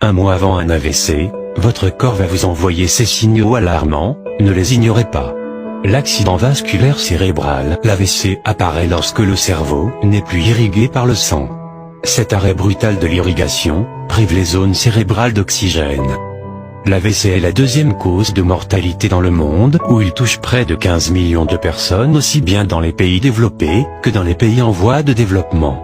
Un mois avant un AVC, votre corps va vous envoyer ces signaux alarmants, ne les ignorez pas. L'accident vasculaire cérébral, l'AVC, apparaît lorsque le cerveau n'est plus irrigué par le sang. Cet arrêt brutal de l'irrigation prive les zones cérébrales d'oxygène. L'AVC est la deuxième cause de mortalité dans le monde, où il touche près de 15 millions de personnes, aussi bien dans les pays développés que dans les pays en voie de développement.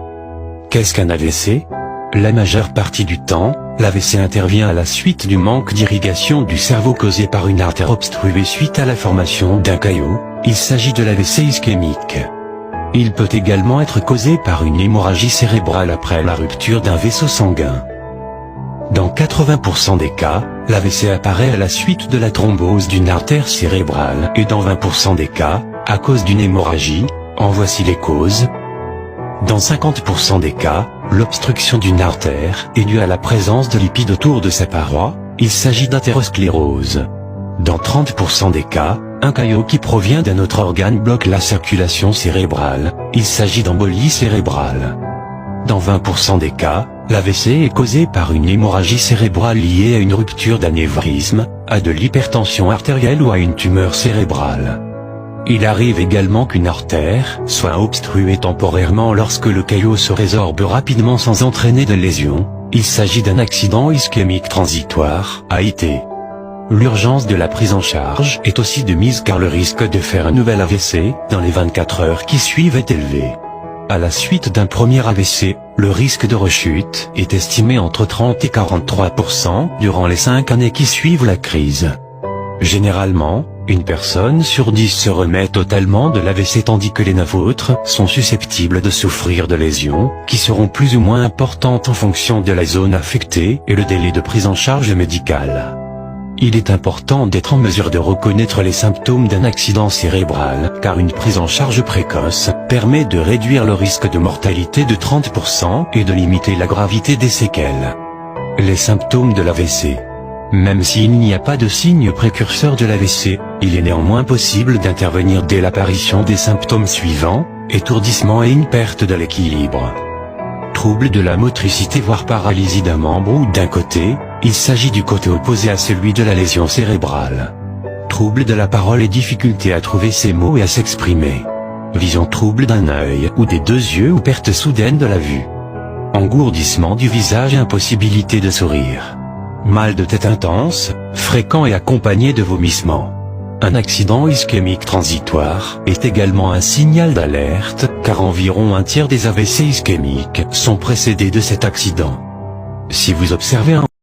Qu'est-ce qu'un AVC? La majeure partie du temps, l'AVC intervient à la suite du manque d'irrigation du cerveau causé par une artère obstruée suite à la formation d'un caillot. Il s'agit de l'AVC ischémique. Il peut également être causé par une hémorragie cérébrale après la rupture d'un vaisseau sanguin. Dans 80% des cas, l'AVC apparaît à la suite de la thrombose d'une artère cérébrale et dans 20% des cas, à cause d'une hémorragie. En voici les causes. Dans 50% des cas, l'obstruction d'une artère est due à la présence de lipides autour de sa paroi. Il s'agit d'athérosclérose. Dans 30% des cas, un caillot qui provient d'un autre organe bloque la circulation cérébrale. Il s'agit d'embolie cérébrale. Dans 20% des cas, l'AVC est causé par une hémorragie cérébrale liée à une rupture d'anévrisme, à de l'hypertension artérielle ou à une tumeur cérébrale. Il arrive également qu'une artère soit obstruée temporairement lorsque le caillot se résorbe rapidement sans entraîner de lésion. Il s'agit d'un accident ischémique transitoire, AIT. L'urgence de la prise en charge est aussi de mise car le risque de faire un nouvel AVC dans les 24 heures qui suivent est élevé. À la suite d'un premier AVC, le risque de rechute est estimé entre 30 et 43% durant les 5 années qui suivent la crise. Généralement, une personne sur 10 se remet totalement de l'AVC tandis que les 9 autres sont susceptibles de souffrir de lésions, qui seront plus ou moins importantes en fonction de la zone affectée et le délai de prise en charge médicale. Il est important d'être en mesure de reconnaître les symptômes d'un accident cérébral, car une prise en charge précoce permet de réduire le risque de mortalité de 30% et de limiter la gravité des séquelles. Les symptômes de l'AVC. Même s'il n'y a pas de signe précurseur de l'AVC, il est néanmoins possible d'intervenir dès l'apparition des symptômes suivants: étourdissement et une perte de l'équilibre. Trouble de la motricité voire paralysie d'un membre ou d'un côté, il s'agit du côté opposé à celui de la lésion cérébrale. Trouble de la parole et difficulté à trouver ses mots et à s'exprimer. Vision trouble d'un œil ou des 2 yeux ou perte soudaine de la vue. Engourdissement du visage et impossibilité de sourire. Mal de tête intense, fréquent et accompagné de vomissements. Un accident ischémique transitoire est également un signal d'alerte, car environ un tiers des AVC ischémiques sont précédés de cet accident. Si vous observez un